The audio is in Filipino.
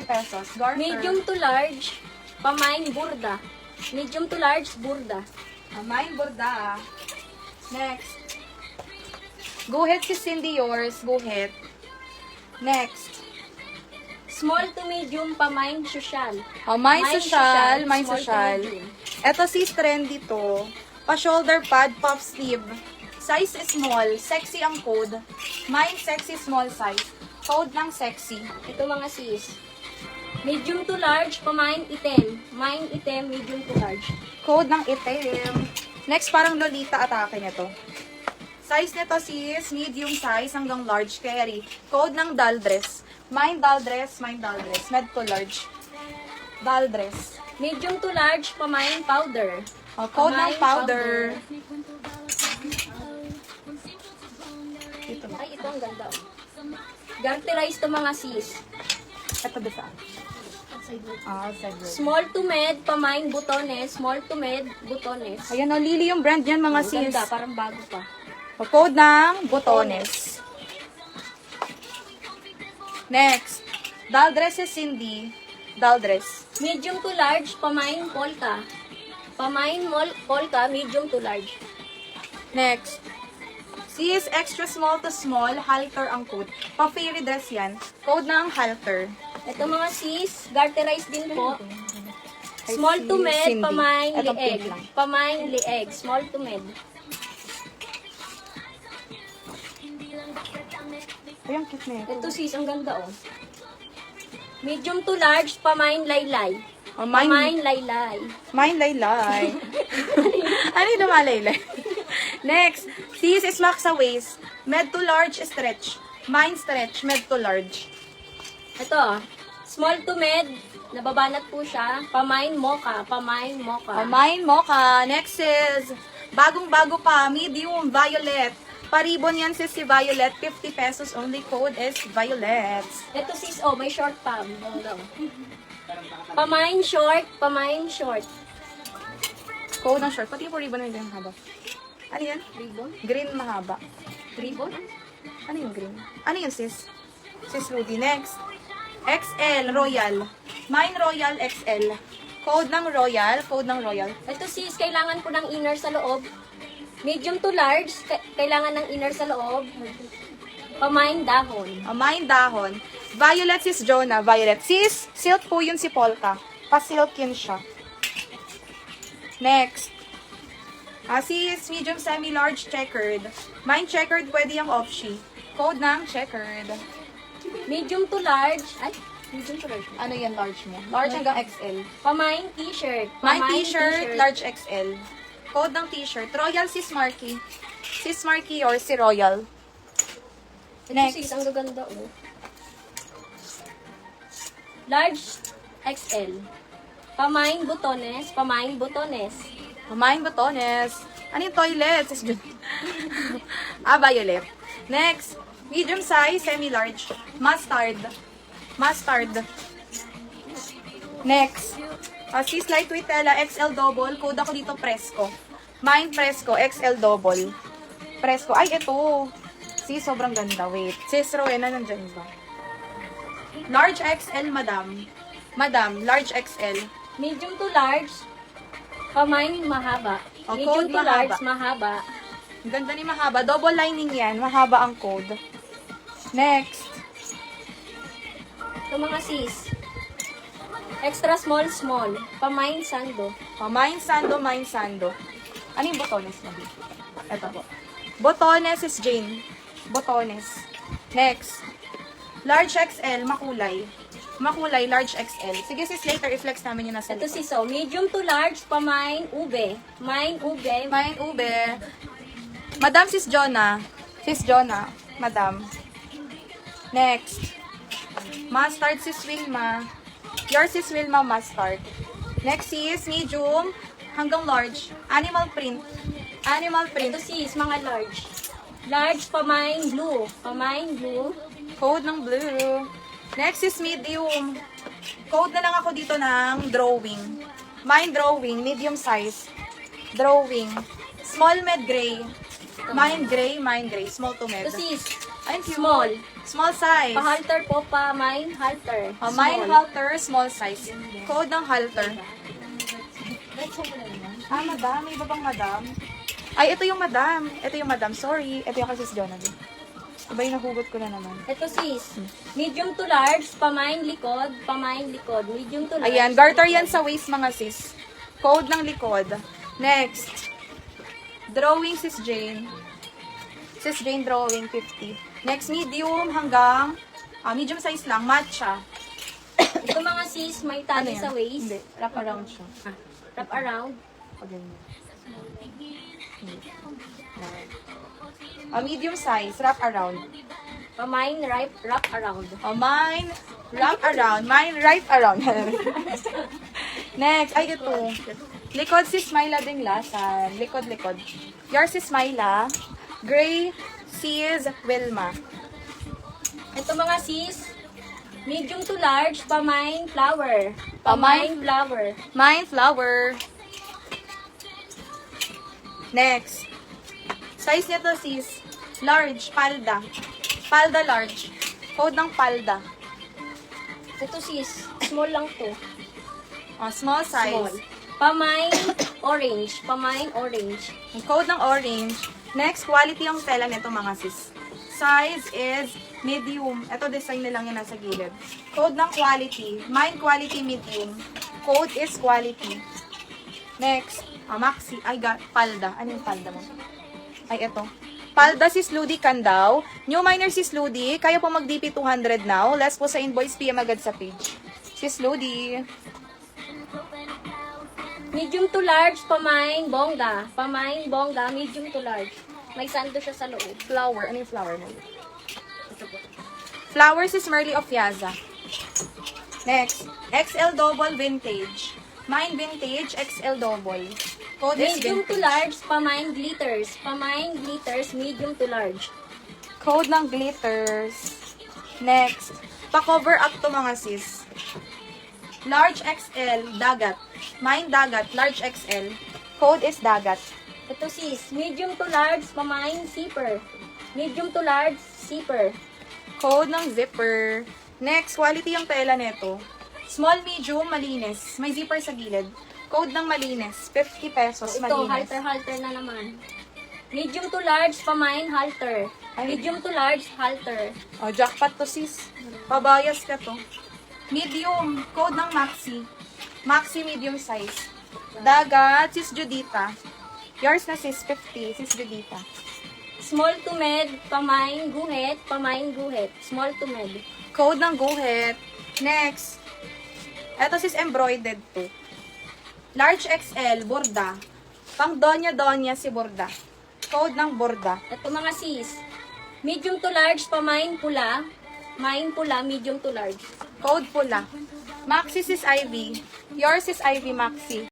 pesos. Garter. Medium to large, pamain burda. Medium to large, burda. Mine borda. Next. Go ahead si Cindy yours. Go ahead. Next. Small to medium, pamain social. Mine social. Mine small to social. medium. Ito sis trendy to. Pa-shoulder pad, puff sleeve. Size is small. Sexy ang code. Mine sexy small size. Code ng sexy. Ito mga sis. Medium to large, pamain item. Mine item, medium to large. Code ng itim. Next, parang Lolita atake nito. Size nito sis, medium size hanggang large carry. Code ng doll dress. Mine doll dress, mine doll dress. Med to large. Doll dress. Medium to large, pamain powder. Code ng Pamain powder. Ito. Ay, ito ang ganda. Garterize to mga sis. Ito ba saan? Outside world. Small to med, pamain butones. Small to med, butones. Ayan, Lily yung brand yan mga Ang sis. ganda, parang bago pa. Code ng botones. Next. Doll dress is Cindy. Doll dress. Medium to large, pamain polka. Pamain polka, medium to large. Next. Sis, extra small to small, halter ang code. Pa-fairy dress yan. Code ng halter. Ito mga sis, garterize din po. Small to med, Cindy. pamain Etong lieg. pink lang. Pamain lieg, small to med. Ay, ang cute na ito. Ito sis, ang ganda oh. Medium to large, pamain laylay. Mine, Pamain laylay. mine laylay. Ano yung lumalaylay? Next. Sis, smack sa waist. Med to large, stretch. Mine stretch, med to large. Ito, small to med, nababanat po siya. Pamain mocha, pamain mocha. Mine mocha. Next is, bagong-bago pa, medium, violet. Paribon yan sis si Violet, 50 pesos only. Code is Violet. Ito sis, oh, may short pa. Ganda. Pamain short, pamain short. Code ng short. Pati yung ribbon na yung haba. Ano yan? Ribbon? Green mahaba. Ribbon? Ano yung green? Ano yun sis? Sis Rudy. Next. XL, Royal. Mine Royal XL. Code ng Royal. Code ng Royal. Ito sis, kailangan ko ng inner sa loob. Medium to large, kailangan ng inner sa loob. Pamain dahon. Mine dahon. Violet sis Jonah. Violet. Sis, silk po yun si Polka. Pa-silk yun siya. Next. Sis, medium semi-large checkered. Mine checkered, pwede yung offshe. Code ng checkered. Medium to large. Ay, medium to large. Ano yan large mo? Large hanggang XL. Pamain t-shirt. Mine Pamain t-shirt, large XL. Code ng t-shirt. Royal sis Marky. Sis Marky or si Royal. Ito Next. sis, ang gaganda oh. Large XL. Pamain butones, pamain butones. Mine botones. Ano yung toilet? Sis Jun? Violet. Next. Medium size, semi-large. Mustard. Mustard. Next. Sis lightweight tela, XL double. Code ako dito, Fresco. Mine Fresco, XL double. Fresco. Ay, ito. Sis, sobrang ganda. Wait. Sis Rowena, nandyan ba? Large XL, madam. Madam, large XL. Medium to large, pamain mahaba. Oh, Medium code to mahaba. large, mahaba. Ang ganda ni mahaba. Double lining yan. Mahaba ang code. Next. Ito mga sis. Extra small, small. Pamain sando. Mine sando, mine sando. Ano yung botones na dito? Ito po. Botones is Jane. Botones. Next. Large XL, makulay. Makulay, large XL. Sige sis, later i-flex namin yung nasa Ito likod. sis, oh. Medium to large, pamain ube. Main ube. Mine ube. Madam sis Jonah. Sis Jonah. Madam. Next. Mustard sis Wilma. Yours is Wilma mustard. Next is medium hanggang large. Animal print. Animal print. Ito sis, mga large. Large, pamain blue. Pamain blue. Code ng blue. Next is medium. Code na lang ako dito ng drawing. Mine drawing, medium size. Drawing. Small, med, gray. Mine, gray. Small to med. Ito sis, Ayun, cute. small. Small size. Pa-halter po, pa-mine halter. Mine Small. halter, small size. Code ng halter. Madam. May iba bang madam? Ay, ito yung madam. Ito yung madam. Sorry. Ito yung kasi Jonah. Iba yung nahugot ko na naman. Ito sis, medium to large, pa-mine likod, medium to large. Ayan, garter yan sa waist mga sis. Code ng likod. Next. Drawing sis Jane. Sis Jane drawing 50. Next, medium hanggang medium size lang, matcha. Ito mga sis, may tali yan? sa waist. Hindi, wrap around siya. Wrap around. Pag ganyan. Medium size, wrap around. Pa-mine wrap around. Mine, wrap around. Mine, wrap around. Next, ay ito. Likod si Smila ding lasan. Likod. Yours si Smila. Gray, sis Wilma. Ito mga sis, medium to large, pa-mine flower. Pa-mine flower. Mine, flower. Next. Size nito sis. Large, palda. Palda large. Code ng palda. Ito sis, small lang to. Small size. Small. Pa-mine orange. Ang code ng orange. Next, quality yung tela nito mga sis. Size is medium. Ito design na lang yan nasa gilid. Code ng quality. Mine quality medium. Code is quality. Next, maxi. Ay, palda. Ano yung palda mo? Ay, ito. Palda sis Ludi Candaw. New minor sis Ludi. Kaya po mag-DP 200 now. Less po sa invoice. PM agad sa page. Sis Ludi. Medium to large, pa-mine bongga. Medium to large. May sando siya sa loob. Flower. Ano yung flower mo? Flowers is Merly of Yaza. Next, XL double vintage. Mine vintage, XL double. Code is Medium to vintage. large, pa-mine glitters. Medium to large. Code ng glitters. Next, pa-cover up to mga sis. Large XL, dagat. Mine dagat, large XL. Code is dagat. Ito sis, medium to large, pa-mine zipper. Medium to large, zipper. Code ng zipper. Next, quality yung tela nito. Small, medium, malinis. May zipper sa gilid. Code ng malinis. 50 pesos, Ito, malinis. halter na naman. Medium to large, pa-mine halter. Medium to large, halter. Jackpot to sis. Pabayas ka to. Medium. Code ng maxi. Maxi medium size. Dagat, sis Judita. Yours na sis, 50. Sis Judita. Small to med, pa-mine guhit. Small to med. Code ng guhit. Next. Eto sis embroidered to. Large XL, borda. Pang donya si borda. Code ng borda. Ito mga sis, medium to large, pa-mine pula. Mine pula, medium to large. Code pula. Maxi sis Ivy. Yours is Ivy Maxi.